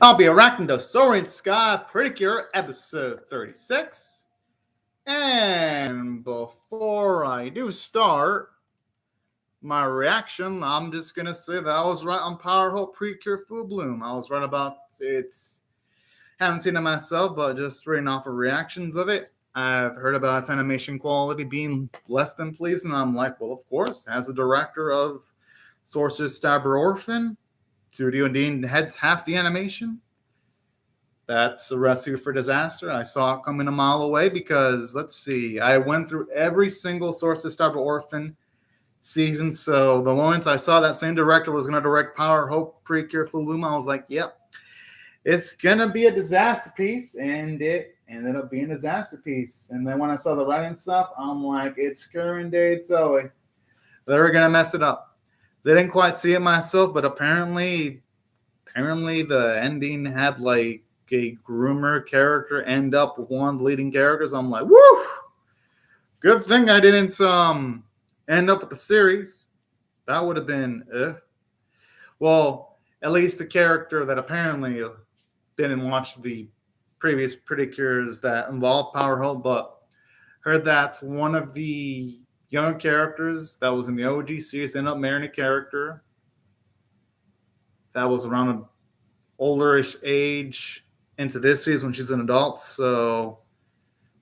I'll be reacting to Soaring Sky, Precure, episode 36. And before I do start my reaction, I'm just going to say that I was right on Power Hope Precure Full Bloom. I was right about it. Haven't seen it myself, but just reading off of reactions of it, I've heard about its animation quality being less than pleasing. I'm like, well, of course, as the director of Sorcerer's Stabber Orphan, Studio Dean heads half the animation. That's a recipe for disaster. I saw it coming a mile away because, let's see, I went through every single Sorcerer's Stabber Orphan season. So the moment I saw that same director was going to direct Power Hope Precure Full Bloom, I was like, yep, it's going to be a disaster piece. And it ended up being a disaster piece. And then when I saw the writing stuff, I'm like, it's Current Day Toei. They're going to mess it up. They didn't quite see it myself, but apparently the ending had like a groomer character end up with one of the leading characters. I'm like, woo! Good thing I didn't end up with the series. That would have been well, at least the character that apparently didn't watch the previous Precures that involved Power Hope, but heard that one of the young characters that was in the OG series ended up marrying a character that was around an olderish age into this series when she's an adult. So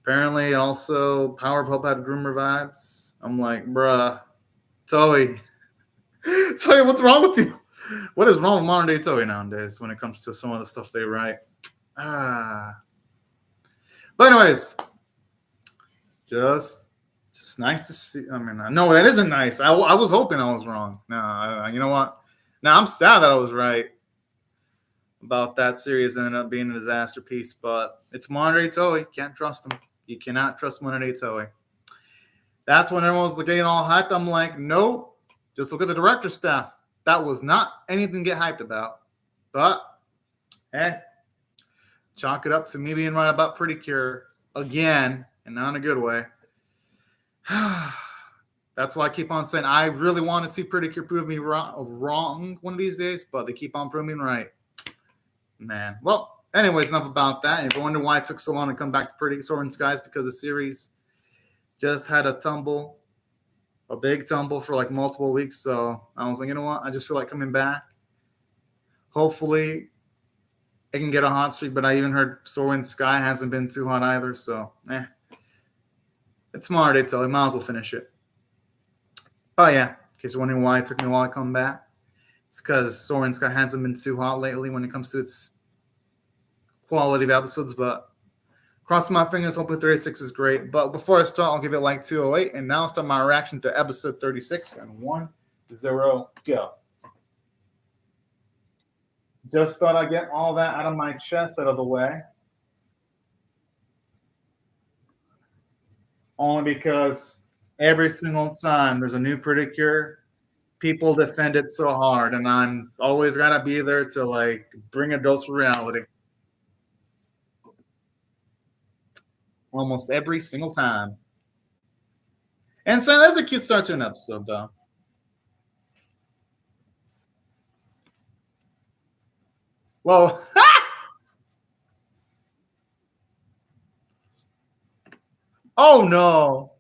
apparently also Power of Hope had groomer vibes. I'm like, bruh, Toei, what's wrong with you? What is wrong with modern day Toei nowadays when it comes to some of the stuff they write? But anyways, just nice to see. I mean, no, that isn't nice. I was hoping I was wrong. No, you know what? Now I'm sad that I was right about that series ended up being a disaster piece, but it's modern day Toei. Can't trust them. You cannot trust modern day Toei. That's when everyone was getting all hyped. I'm like, nope. Just look at the director staff. That was not anything to get hyped about. But, chalk it up to me being right about Precure again, and not in a good way. That's why I keep on saying I really want to see Precure prove me wrong one of these days, but they keep on proving me right. Man. Well, anyways, enough about that. If you wonder why it took so long to come back to Pretty Soaring Skies, because the series just had a big tumble for like multiple weeks. So I was like, you know what? I just feel like coming back. Hopefully it can get a hot streak, but I even heard Soaring Sky hasn't been too hot either. So, it's modern day Toei. Might as well finish it. Oh, yeah. In case you're wondering why it took me a while to come back, it's because Soaring Sky hasn't been too hot lately when it comes to its quality of episodes. But cross my fingers, hopefully 36 is great. But before I start, I'll give it like 208. And now I'll start my reaction to episode 36. And 1, 0, go. Just thought I'd get all that out of my chest out of the way. Only because every single time there's a new Precure, people defend it so hard, and I'm always gotta be there to like bring a dose of reality. Almost every single time. And so that's a cute start to an episode, though. Well, oh no.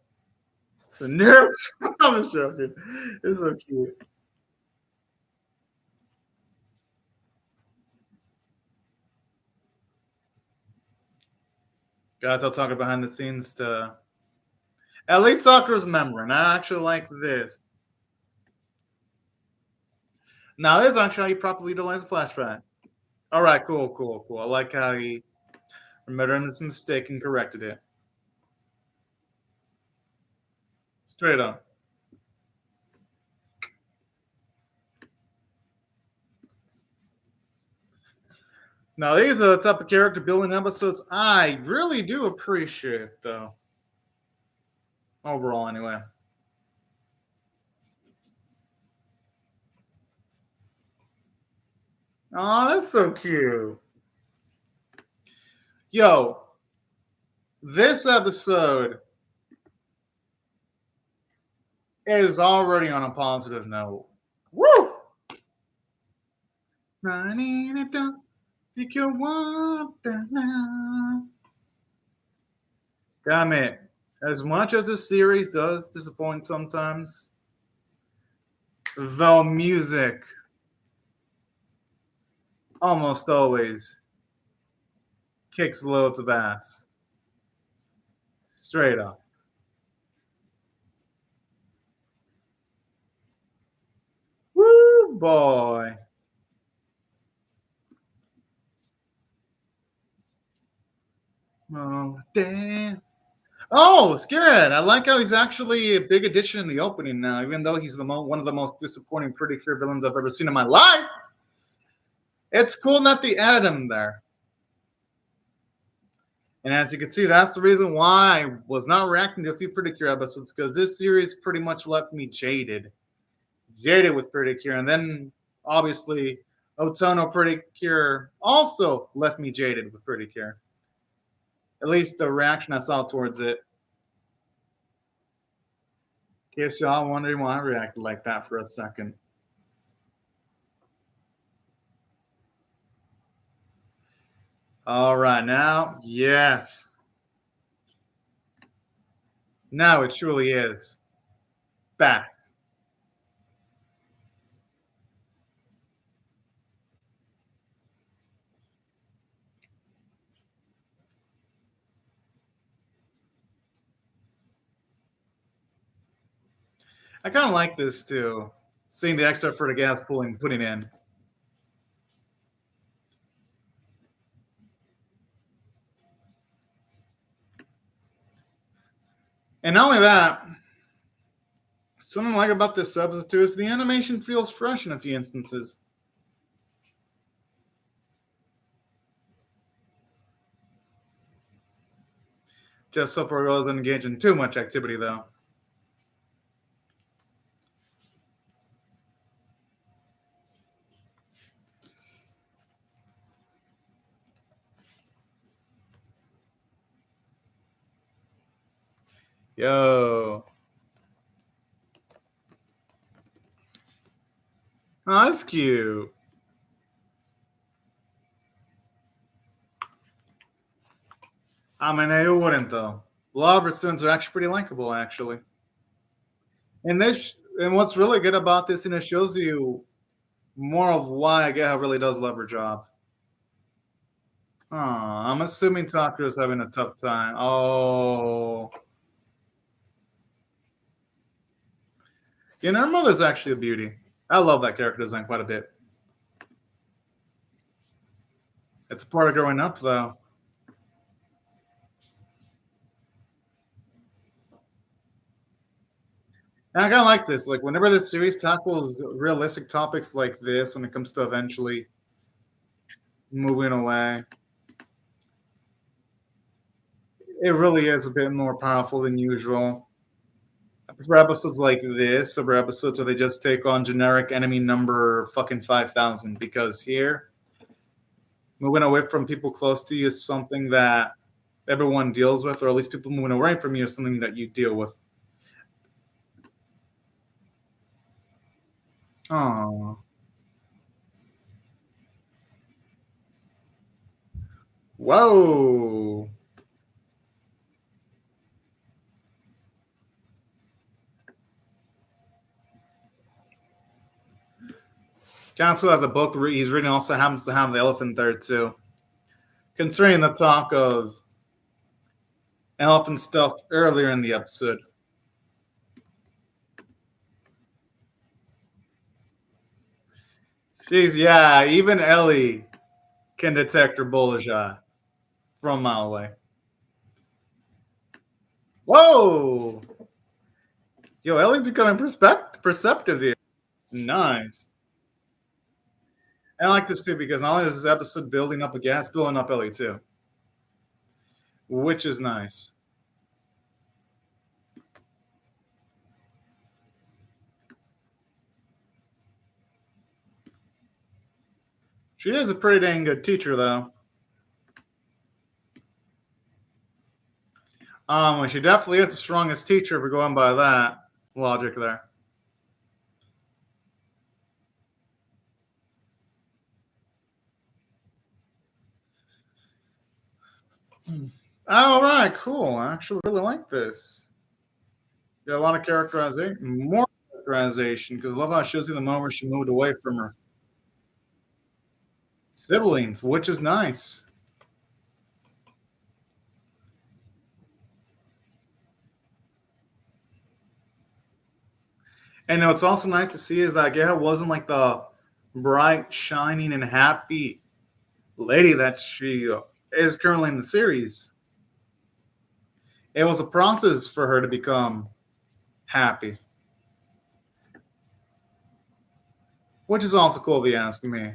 It's a nerve. I'm just joking. It's so cute. Guys, I'll talk behind the scenes to at least Sakura's memory. And I actually like this. Now, this is actually how you properly utilize a flashback. All right, cool. I like how he remembered his mistake and corrected it. Straight up. Now, these are the type of character building episodes I really do appreciate, though. Overall, anyway. Oh, that's so cute. Yo, this episode is already on a positive note. Woo! Pick your water now. Damn it. As much as this series does disappoint sometimes, the music almost always kicks loads of ass. Straight up. Woo, boy. Oh, damn. Oh, Scared. I like how he's actually a big addition in the opening now, even though he's one of the most disappointing Precure villains I've ever seen in my life. It's cool that they added him there. And as you can see, that's the reason why I was not reacting to a few Precure episodes, because this series pretty much left me jaded. Jaded with Precure. And then, obviously, Otono Precure also left me jaded with Precure. At least the reaction I saw towards it. In case y'all wondering why I reacted like that for a second. All right, now, yes. Now it truly is back. I kind of like this too, seeing the extra for the gas putting in. And not only that, something I like about this episode too is the animation feels fresh in a few instances. Just hope it doesn't engage in too much activity though. Yo. Oh, that's cute. I mean, who wouldn't though? A lot of her students are actually pretty likable, actually. And what's really good about this, and it shows you more of why Geha really does love her job. Oh, I'm assuming Takura's having a tough time. Oh. You know, her mother's actually a beauty. I love that character design quite a bit. It's a part of growing up, though. And I kind of like this. Like, whenever this series tackles realistic topics like this, when it comes to eventually moving away, it really is a bit more powerful than usual. I prefer episodes like this over episodes where they just take on generic enemy number fucking 5,000, because here, moving away from people close to you is something that everyone deals with, or at least people moving away from you is something that you deal with. Oh. Whoa. Council has a book he's reading also happens to have the elephant there too. Concerning the talk of elephant stuff earlier in the episode. Jeez, yeah, even Ellie can detect her bullseye from a mile away. Whoa! Yo, Ellie's becoming perceptive here. Nice. And I like this too because not only is this episode building up a gas, building up Ellie too, which is nice. She is a pretty dang good teacher, though. She definitely is the strongest teacher if we're going by that logic there. All right, cool. I actually really like this. Got a lot of characterization, more characterization, because I love how it shows you the moment where she moved away from her siblings, which is nice. And what's also nice to see is that Geha wasn't like the bright, shining, and happy lady that she is currently in the series. It was a process for her to become happy, which is also cool if you ask me.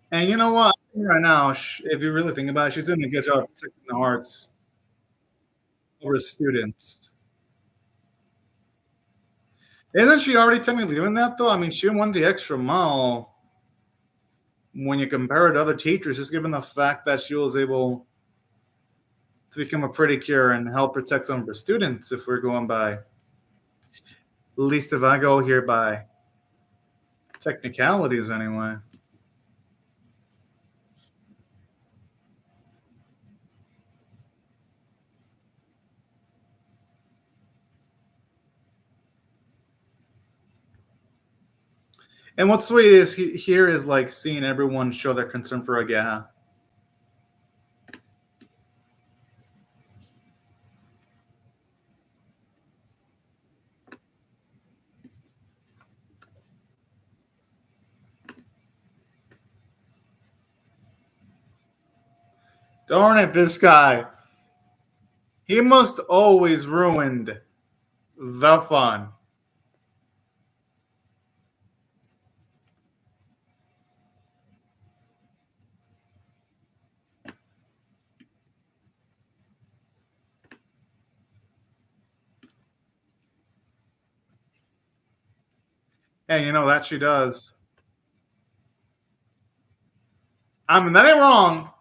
And you know what? Right now, if you really think about it, she's doing a good job protecting the hearts of her students. Isn't she already technically doing that though? I mean, she went the extra mile when you compare her to other teachers, just given the fact that she was able to become a pretty cure and help protect some of her students. If we're going by, at least if I go here by technicalities, anyway. And what's sweet is here is like seeing everyone show their concern for Agaha. Darn it, this guy. He must always ruined the fun. Hey, you know that she does. I mean, that ain't wrong.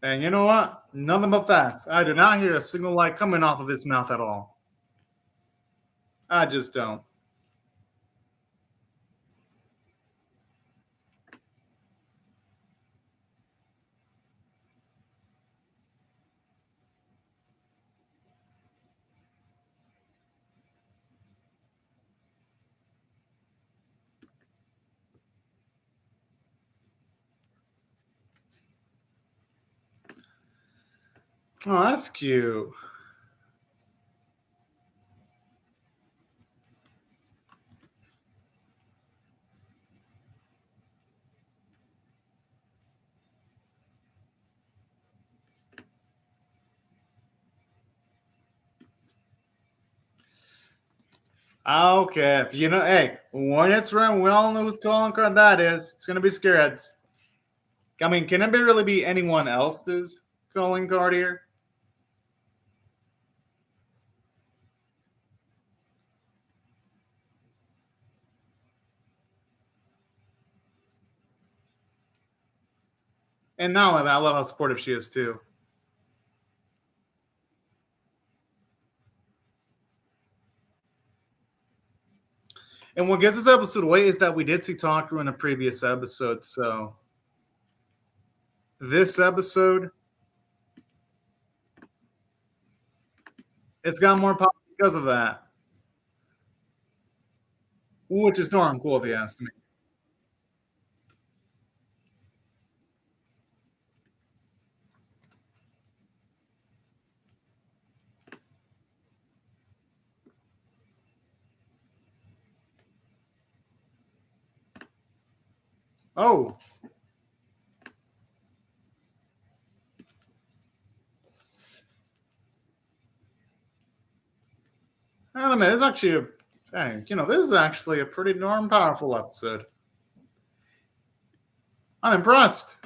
And you know what? Nothing but facts. I do not hear a single light coming off of his mouth at all. I just don't. Oh, that's cute. Okay, you know, hey, when it's run, we all know whose calling card that is. It's gonna be Scareheads. I mean, can it really be anyone else's calling card here? And not only that, I love how supportive she is too. And what gives this episode away is that we did see Taku in a previous episode, so this episode it's got more pop because of that, which is darn cool if you ask me. Oh, I don't know. It's actually hey, you know, this is actually a pretty darn powerful episode. I'm impressed.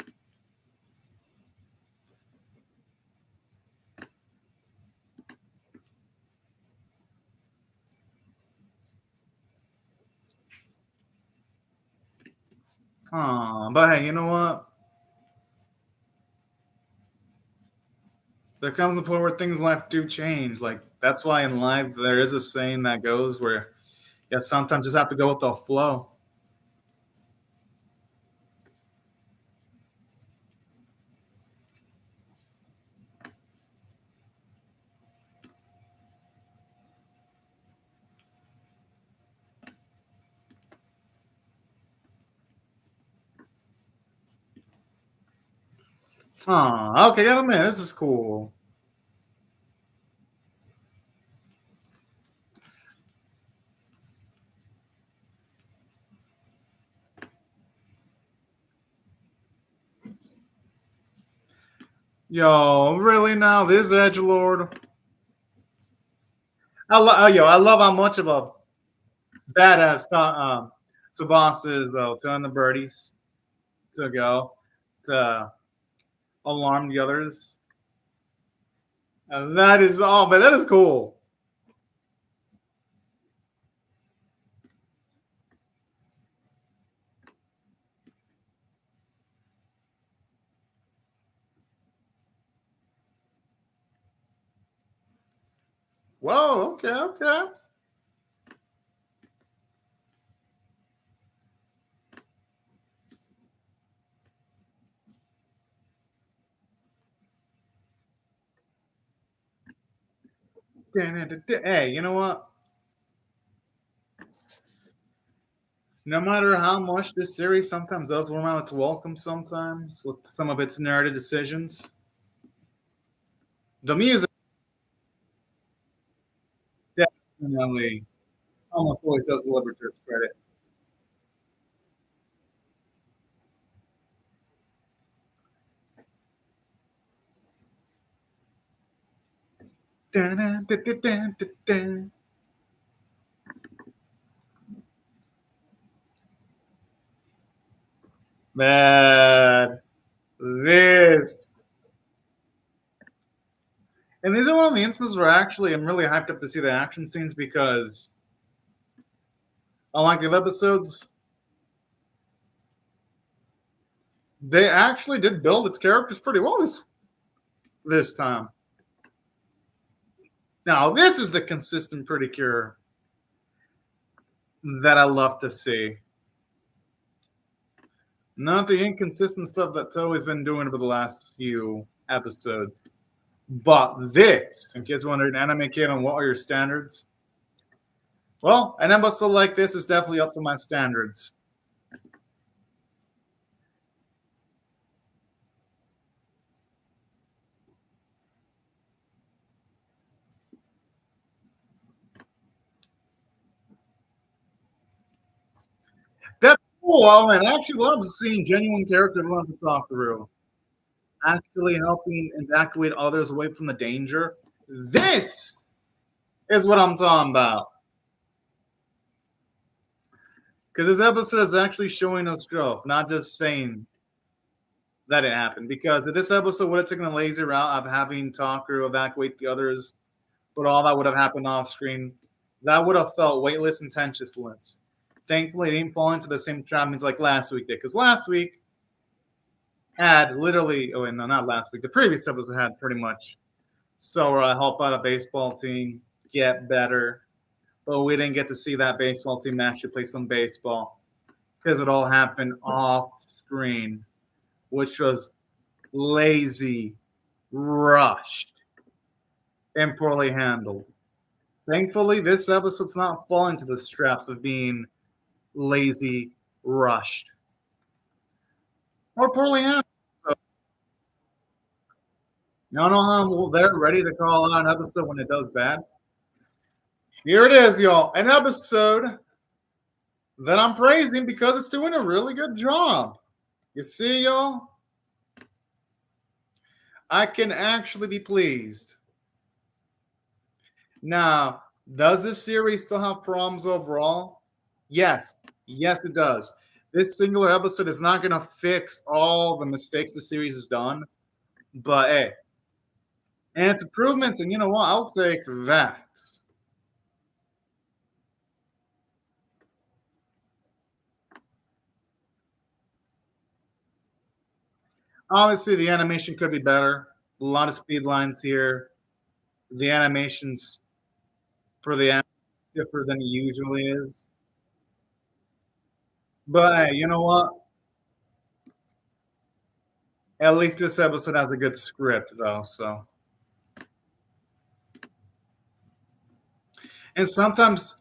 But hey, you know what? There comes a point where things in life do change. Like that's why in life there is a saying that goes where yeah, sometimes just have to go with the flow. Okay, got a minute. This is cool. Yo, really now? This Edge Lord? I love how much of a badass Tsubasa is though, telling the birdies to go to alarm the others. And that is but that is cool. Whoa, okay, okay. Hey, you know what? No matter how much this series sometimes does run out to welcome sometimes with some of its narrative decisions, the music definitely almost always does deliver to its credit. Dun, dun, dun, dun, dun, dun, dun. Man, this. And these are one of the instances where actually I'm really hyped up to see the action scenes because unlike the other episodes, they actually did build its characters pretty well this time. Now, this is the consistent Precure that I love to see. Not the inconsistent stuff that Toei's been doing over the last few episodes. But this, in case you wondering, anime kid, on what are your standards? Well, an episode like this is definitely up to my standards. That's cool. I actually love seeing genuine characters learn to talk through. Actually helping evacuate others away from the danger. This is what I'm talking about. Because this episode is actually showing us growth, not just saying that it happened. Because if this episode would have taken the lazy route of having Talker evacuate the others, but all that would have happened off screen, that would have felt weightless and tensionless. Thankfully, it didn't fall into the same trappings like last week did. Because last week had literally, oh, wait, no, not last week. The previous episode had pretty much Sora help out a baseball team get better, but we didn't get to see that baseball team actually play some baseball because it all happened off screen, which was lazy, rushed, and poorly handled. Thankfully, this episode's not falling to the straps of being lazy, rushed, or poorly handled. So, you don't know how they're ready to call out an episode when it does bad? Here it is, y'all. An episode that I'm praising because it's doing a really good job. You see, y'all? I can actually be pleased. Now, does this series still have problems overall? Yes. Yes, it does. This singular episode is not going to fix all the mistakes the series has done, but hey, and it's improvements, and you know what? I'll take that. Obviously, the animation could be better. A lot of speed lines here. The animations for the anime is different than it usually is. But hey, you know what? At least this episode has a good script, though. So, and sometimes,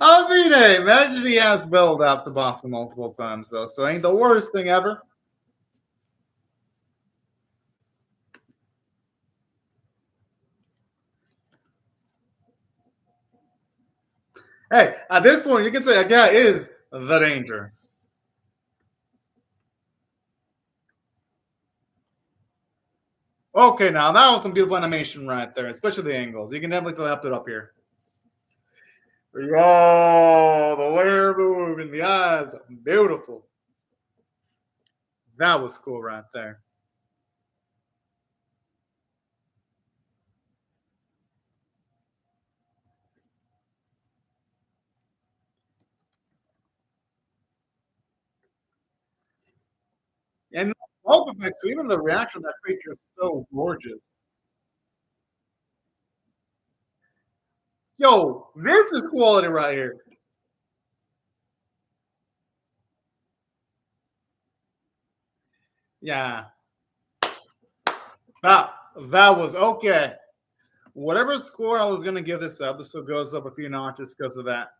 I mean, hey, imagine he has build ups of Boston multiple times, though. So, ain't the worst thing ever. Hey, at this point, you can say a guy is the danger. Okay, now that was some beautiful animation right there, especially the angles. You can definitely tell I helped it up here. Oh, the layer move in the eyes, beautiful. That was cool right there. And both effects, so even the reaction of that creature is so gorgeous. Yo, this is quality right here. Yeah, that that was okay. Whatever score I was gonna give this episode goes up a few notches because of that.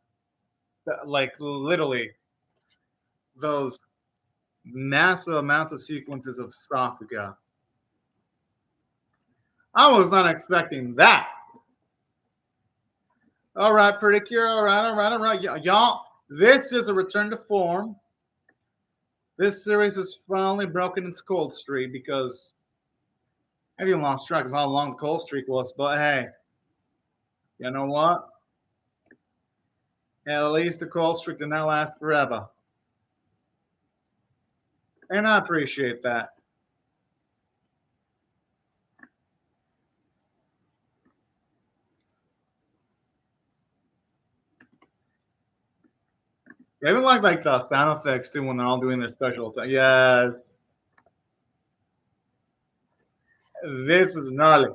Like literally, those massive amounts of sequences of Sakuga. I was not expecting that. All right, Precure. All right, all right, all right. Y'all, this is a return to form. This series is finally broken its cold streak because I even lost track of how long the cold streak was. But hey, you know what? At least the cold streak did not last forever. And I appreciate that. I even like the sound effects too when they're all doing their special attack. Yes. This is gnarly.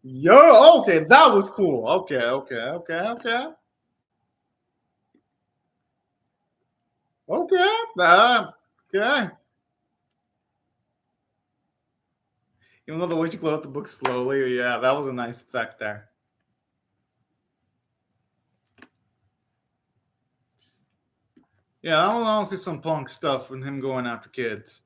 Yo, okay, that was cool. Okay, okay, okay, okay. Okay. Okay. Even though the way you close the book slowly, yeah, that was a nice effect there. Yeah, I want to see some punk stuff with him going after kids.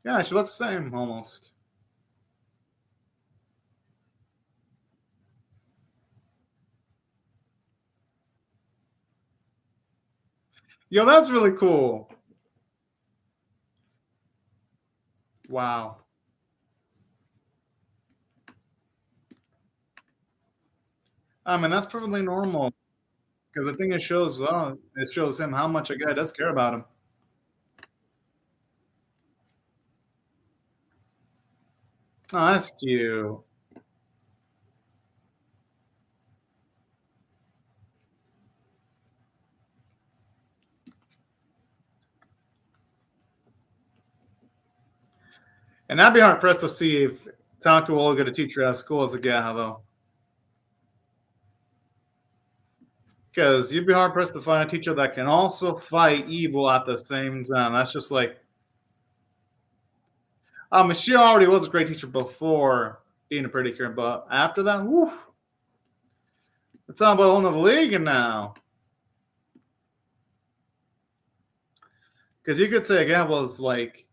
Yeah, she looks the same almost. Yo, that's really cool. Wow. I mean, that's perfectly normal because I think it shows him how much a guy does care about him. Oh, that's cute. And I'd be hard pressed to see if Taku will get a teacher at school as a guy, though. Because you'd be hard pressed to find a teacher that can also fight evil at the same time. That's just like, she already was a great teacher before being a pretty cure, but after that, woof, we're talking about a whole nother league now. Because you could say again was like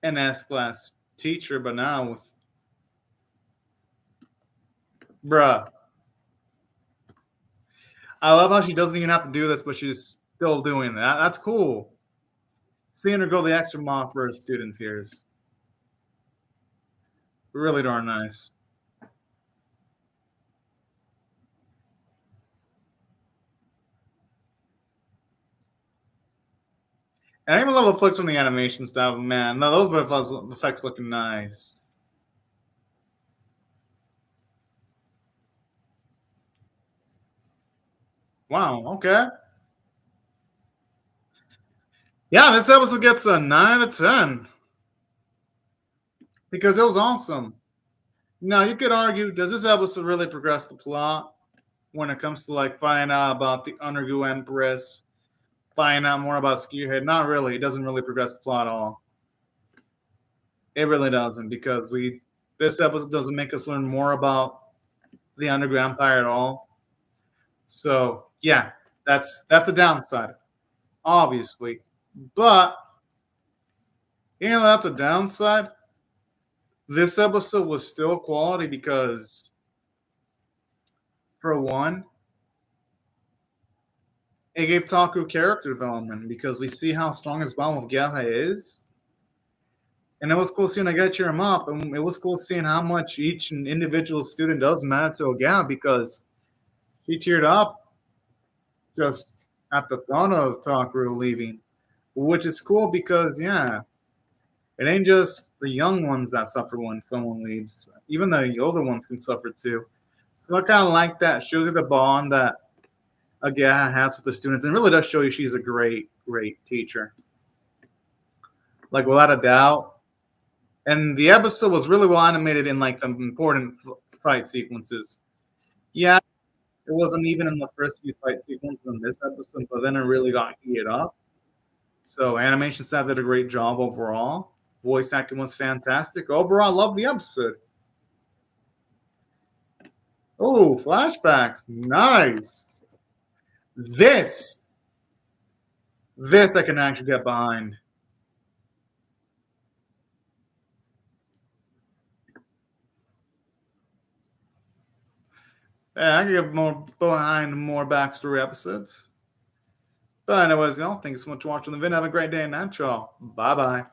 an S class teacher, but now with bruh. I love how she doesn't even have to do this, but she's still doing that. That's cool. Seeing her go the extra mile for her students here is really darn nice. And I even love the flicks from the animation style, man. No, those butterflies effects looking nice. Wow, okay. Yeah, this episode gets a 9 out of 10 because it was awesome. Now, you could argue, does this episode really progress the plot when it comes to like finding out about the Undergoo Empress, finding out more about Skewerhead? Not really. It doesn't really progress the plot at all. It really doesn't because this episode doesn't make us learn more about the Undergoo Empire at all. So yeah, that's a downside, obviously. But that's a downside. This episode was still quality because, for one, it gave Taku character development because we see how strong his bond with Gaha is. And it was cool seeing I got cheer him up, and it was cool seeing how much each individual student does matter to Gaha because she teared up just at the thought of Taku leaving, which is cool because it ain't just the young ones that suffer when someone leaves. Even the older ones can suffer too. So I kind of like that. Shows you the bond that Agaha has with the students, and really does show you she's a great, great teacher. Like without a doubt. And the episode was really well animated in like the important fight sequences. Yeah, it wasn't even in the first few fight sequences in this episode, but then it really got heated up. So animation staff did a great job overall. Voice acting was fantastic. Overall, I love the episode. Oh, flashbacks. Nice. This I can actually get behind. Yeah, I can get more behind more backstory episodes. But anyways, thank you so much for watching the video. Have a great day and night, y'all. Bye-bye.